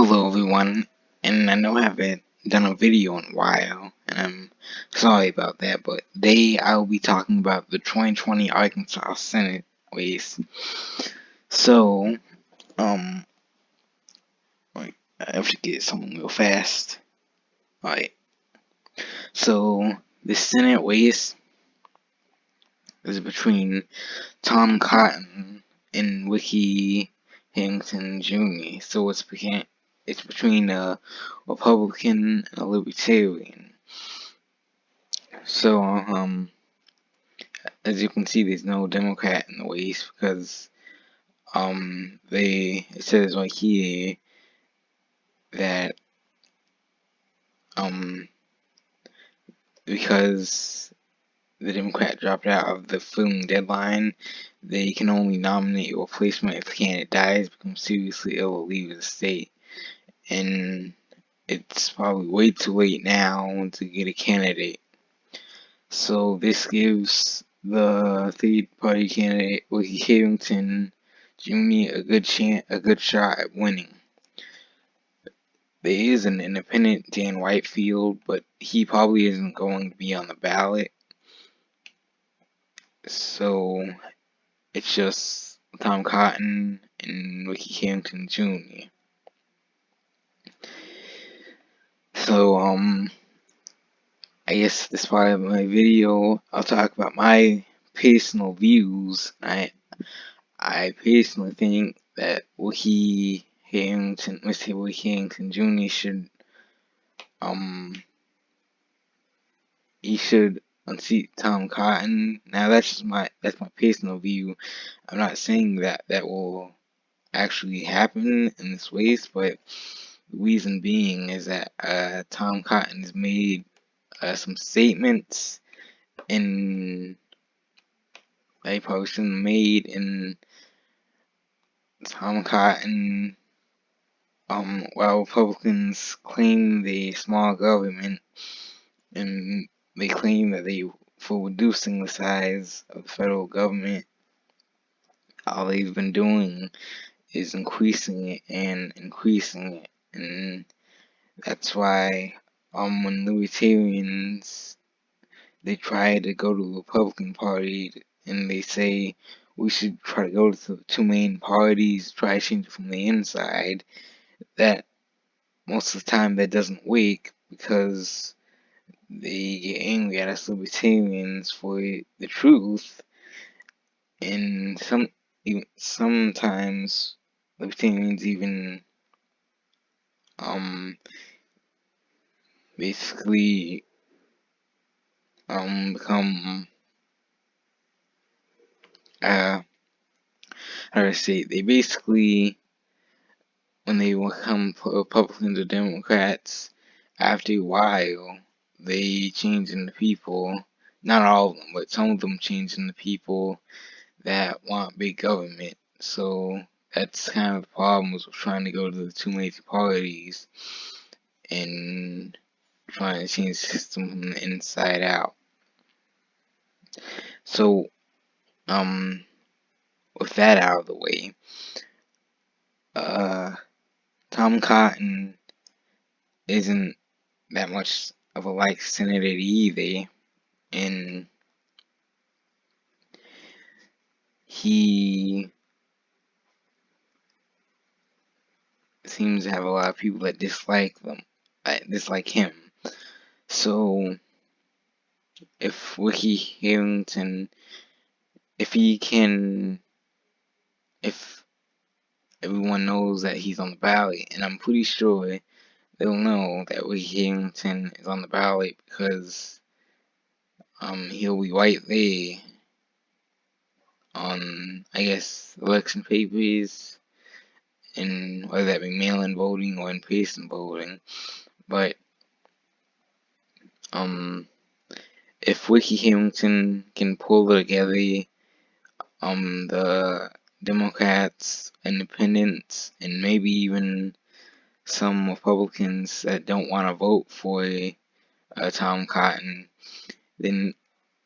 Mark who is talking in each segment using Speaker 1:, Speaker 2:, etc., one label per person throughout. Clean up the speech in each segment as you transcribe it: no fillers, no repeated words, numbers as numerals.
Speaker 1: Hello everyone, and I know I haven't done a video in a while, and I'm sorry about that, but today I will be talking about the 2020 Arkansas Senate race. So, um, like, I have to get something real fast. Alright, so the Senate race is between Tom Cotton and Ricky Harrington Jr. So it's between a Republican and a Libertarian. So, as you can see, there's no Democrat in the race because, it says right here that, because the Democrat dropped out of the filling deadline, they can only nominate a replacement if the candidate dies, becomes seriously ill, or leaves the state. And it's probably way too late now to get a candidate. So this gives the third party candidate Ricky Harrington Jr a good shot at winning. There is an independent Dan Whitefield, but he probably isn't going to be on the ballot. So it's just Tom Cotton and Ricky Harrington Jr. So I guess this part of my video, I'll talk about my personal views. I personally think that Mr. Ricky Harrington Jr. should unseat Tom Cotton. Now that's my personal view. I'm not saying that will actually happen in this race, but the reason being is that Tom Cotton has made some statements in they probably shouldn't have made, in Tom Cotton, while Republicans claim the small government, and they claim that for reducing the size of the federal government, all they've been doing is increasing it and increasing it. And that's why, when libertarians, they try to go to the Republican Party and they say we should try to go to the two main parties, try to change it from the inside, that most of the time that doesn't work because they get angry at us libertarians for the truth, and sometimes libertarians even basically become how do I say it? They basically, when they become Republicans or Democrats, after a while they change into people, not all of them, but some of them change into people that want big government. So that's kind of the problem with trying to go to the two major parties and trying to change the system from the inside out. So, with that out of the way, Tom Cotton isn't that much of a like senator either, and he seems to have a lot of people that dislike him. So if Ricky Harrington, if everyone knows that he's on the ballot, and I'm pretty sure they'll know that Ricky Harrington is on the ballot because he'll be right there on, I guess, election papers, and whether that be mail-in voting or in-person voting. But if Ricky Harrington can pull together the Democrats, Independents, and maybe even some Republicans that don't want to vote for Tom Cotton, then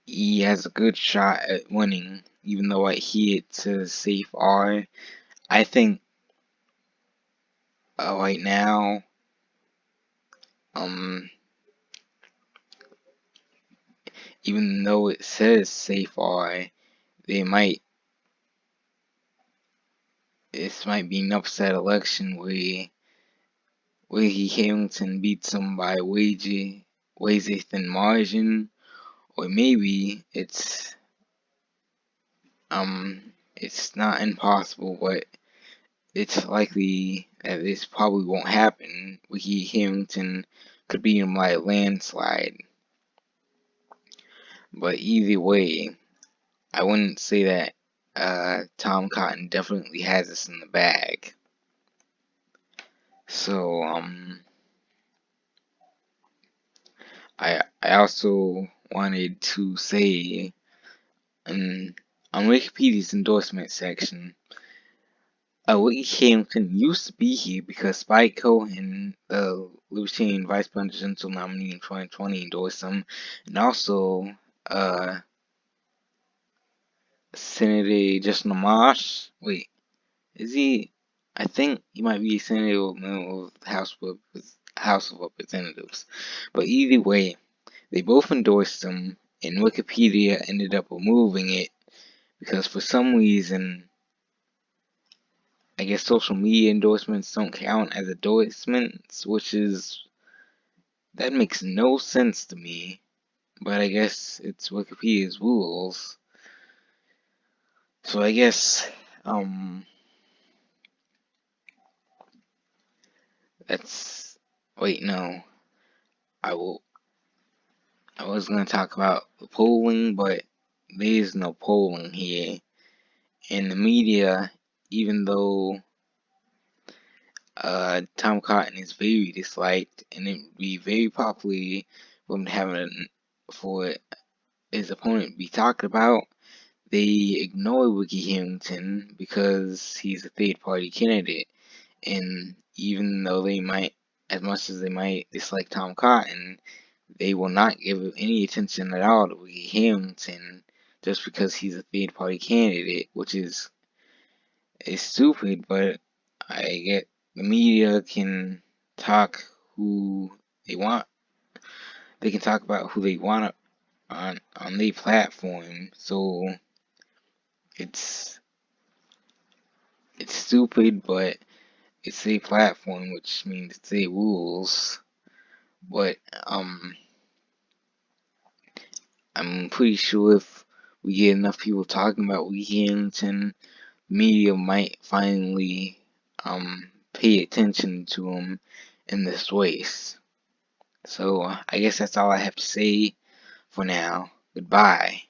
Speaker 1: he has a good shot at winning. Even though I hear it's a safe R, I think right now, um, even though it says safari, they might this might be an upset election where Ricky Harrington beats him by ways a thin margin, or maybe it's not impossible, but it's likely that this probably won't happen. Ricky Harrington could beat him by a landslide. But either way, I wouldn't say that Tom Cotton definitely has this in the bag. So I also wanted to say on Wikipedia's endorsement section, Ricky Harrington used to be here because Spike Cohen, the Libertarian vice presidential nominee in 2020, endorsed him, and also Senator Justin Amash. Wait, is he? I think he might be a senator or member of the House of Representatives. But either way, they both endorsed him, and Wikipedia ended up removing it because for some reason, I guess social media endorsements don't count as endorsements, that makes no sense to me. But I guess it's Wikipedia's rules. So I guess that's wait no. I will I was gonna talk about the polling, but there is no polling here. And the media, even though Tom Cotton is very disliked, and it would be very popular for him to for his opponent to be talked about, they ignore Ricky Harrington because he's a third party candidate. And even though they might, as much as they might dislike Tom Cotton, they will not give any attention at all to Ricky Harrington just because he's a third party candidate, which is stupid, but I get the media can talk who they want. They can talk about who they want on their platform. So it's stupid, but it's a platform, which means it's a rules. But I'm pretty sure if we get enough people talking about Ricky Harrington, media might finally pay attention to him in this race. So I guess that's all I have to say for now. Goodbye.